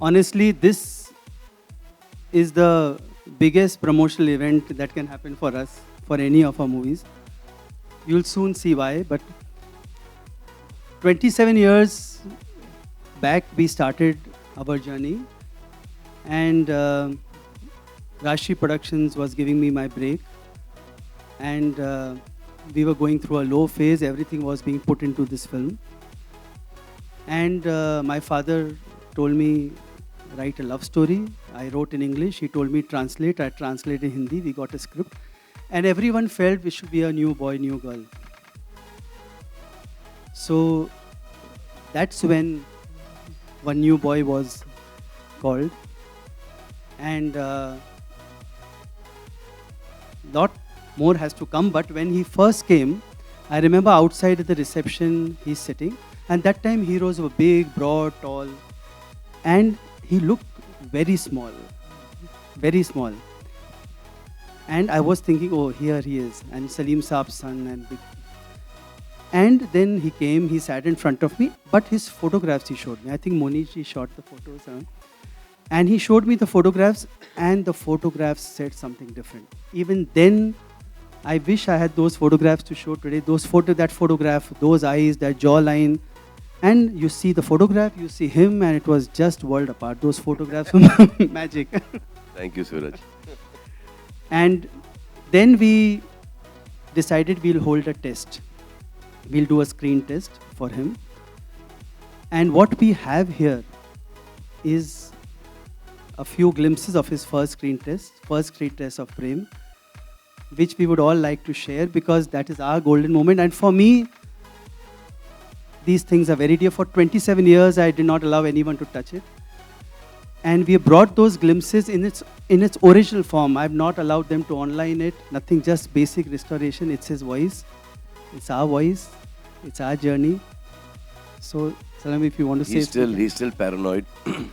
Honestly, this is the biggest promotional event that can happen for us, for any of our movies. You'll soon see why. But 27 years back, we started our journey, and Rashri Productions was giving me my break, and we were going through a low phase. Everything was being put into this film, and my father told me write a love story. I wrote in English. He told me translate. I translated in Hindi. We got a script, and everyone felt we should be a new boy, new girl. So that's when one new boy was called, and lot more has to come. But when he first came, I remember outside at the reception he's sitting, and that time heroes were big, broad, tall, and he looked very small, very small. And I was thinking, oh, here he is, and Salim Saab's son, and big. And then he came, he sat in front of me, but his photographs he showed me. I think Monishi shot the photos. And he showed me the photographs, and the photographs said something different. Even then, I wish I had those photographs to show today. That photograph, those eyes, that jawline. And you see the photograph, you see him, and it was just world apart. Those photographs were magic. Thank you, Suraj. And then we decided we'll hold a test. We'll do a screen test for him. And what we have here is a few glimpses of his first screen test of Prem, which we would all like to share because that is our golden moment. And for me, these things are very dear. For 27 years, I did not allow anyone to touch it. And we brought those glimpses in its original form. I've not allowed them to online it. Nothing, just basic restoration. It's his voice. It's our voice. It's our journey. So, Salam, if you want to say He's still paranoid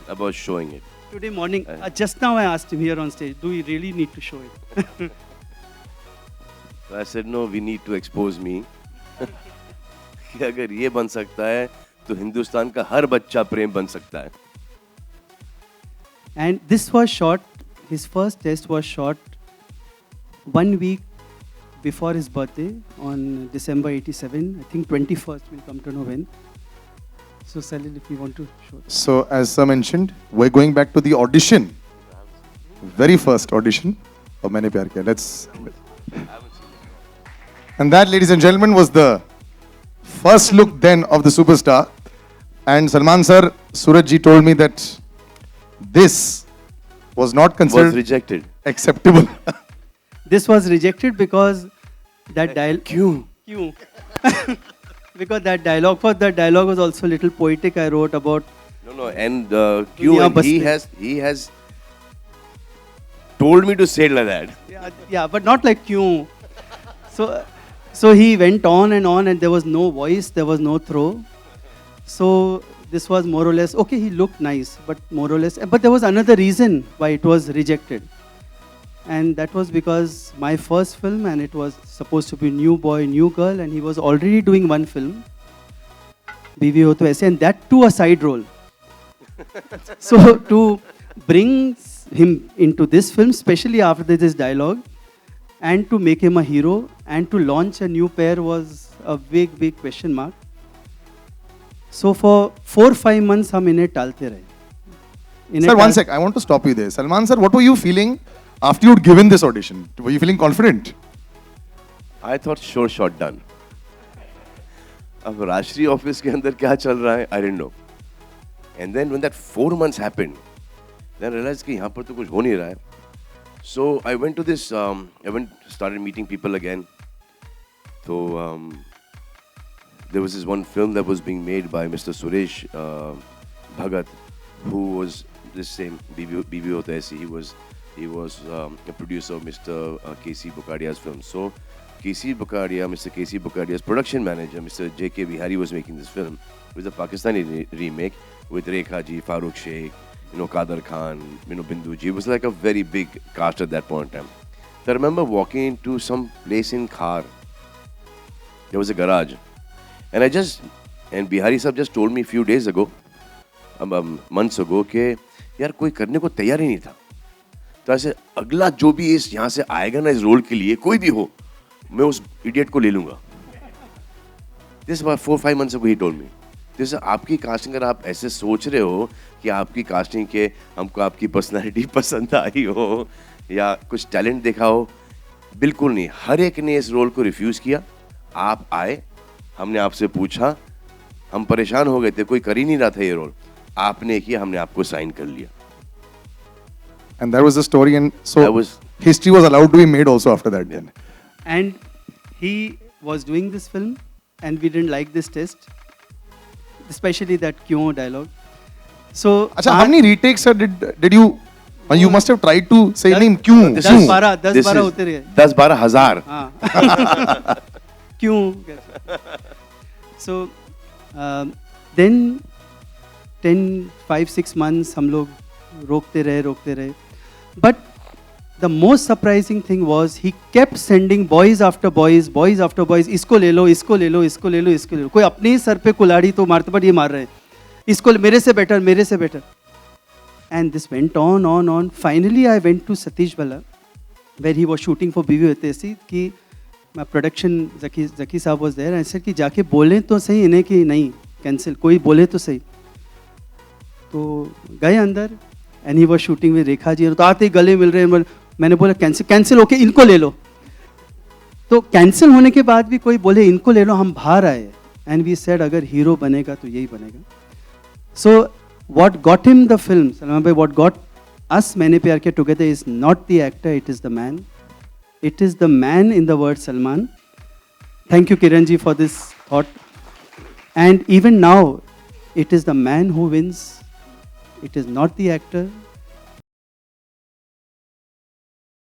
about showing it. Today morning, just now I asked him here on stage, do we really need to show it? So I said, no, we need to expose me. कि अगर ये बन सकता है, तो हिंदुस्तान का हर बच्चा प्रेम बन सकता है. And this was shot, his first test was shot 1 week before his birthday on December 87. I think 21st, we'll come to know when. So Salil, if you want to show that. So as Sir mentioned, we're going back to the audition. Very first audition of Maine Pyar Kiya. Let's... And that, ladies and gentlemen, was the first look then of the superstar. And Salman sir, Suraj ji told me that this was not considered Was rejected. acceptable. This was rejected because that क्यों? because that dialogue was also a little poetic. I wrote about No, and Q, and he has told me to say it like that. yeah, but not like Q. So he went on, and there was no voice, there was no throw. So this was more or less okay. He looked nice, but more or less. But there was another reason why it was rejected, and that was because my first film, and it was supposed to be New Boy, New Girl, and he was already doing one film, BV Ho To Aise, and that too a side role. So to bring him into this film, especially after this dialogue, and to make him a hero, and to launch a new pair was a big, big question mark. So for 4-5 months, हम इन्हें टालते रहे. Sir, one sec. I want to stop you there. Salman sir, what were you feeling after you'd given this audition? Were you feeling confident? I thought sure shot done. अब राष्ट्रीय office के अंदर क्या चल रहा है? I didn't know. And then when that 4 months happened, then I realized कि यहाँ पर तो कुछ हो नहीं रहा है. So I went to this. Started meeting people again. So there was this one film that was being made by Mr. Suresh Bhagat, who was this same BB Ho To Aise. He was a producer of Mr. K.C. Bukadia's film. So Mr. K.C. Bukadia's production manager, Mr. J.K. Bihari, was making this film. It was a Pakistani remake with Rekha ji, Farooq Sheikh, Kader Khan, Bindu ji. It was like a very big cast at that point in time. So I remember walking into some place in Khar. There was a garage. And Bihari Sahib just told me a few days ago, months ago कि यार कोई करने को तैयार ही नहीं था। तो ऐसे अगला जो भी इस यहाँ से आएगा ना इस रोल के लिए, कोई भी हो, मैं उस इडियट को ले लूँगा। This about 4-5 months ago he told me. जैसे आपकी कास्टिंग, अगर आप ऐसे सोच रहे हो कि आपकी कास्टिंग के हमको आपकी पर्सनालिटी पसंद आई हो या कुछ टैलेंट देखा हो, बिल्कुल नहीं। हर एक ने इस रोल को रिफ्यूज़ किया। आप आए, हमने आपसे पूछा, हम परेशान हो गए थे, कोई कर ही नहीं रहा था ये रोल, आपने किया, हमने आपको साइन कर लिया। And that was the story, and so That was- history was allowed to be made also after that. Then. And he was doing this film, and we didn't like this test, especially that "Kyun" dialogue. So, Acha, how many retakes did you? You must have tried to say name क्यों? This दस is- बारह this is होते रहे। 10-12 हज़ार। हाँ क्यों? So then 5-6 months हम लोग रोकते रहे, but the most surprising thing was he kept sending boys after boys, इसको ले लो, इसको ले लो, इसको ले लो, इसको ले लो। कोई अपने ही सर पे कुल्हाड़ी तो मारते, पर ये मार रहे हैं, इसको मेरे से better. And this went on. Finally, I went to Satish Bala, where he was shooting for BV Hitesi, कि my production Zaki साहब was there. I said कि जाके बोलें तो सही इन्हें कि नहीं कैंसिल, कोई बोले तो सही। तो गए अंदर, and he was shooting with Rekha ji, तो आते ही गले मिल रहे हैं। मैंने बोला कैंसिल ओके, इनको ले लो। तो कैंसिल होने के बाद भी कोई बोले इनको ले लो, हम बाहर आए। एंड वी सेड अगर हीरो बनेगा तो यही बनेगा। सो what got him the film, Salman bhai, what got us Maine Pyar Kiya together is not the actor, it is the man. It is the man in the word Salman. Thank you Kiran ji for this thought. And even now, it is the man who wins. It is not the actor.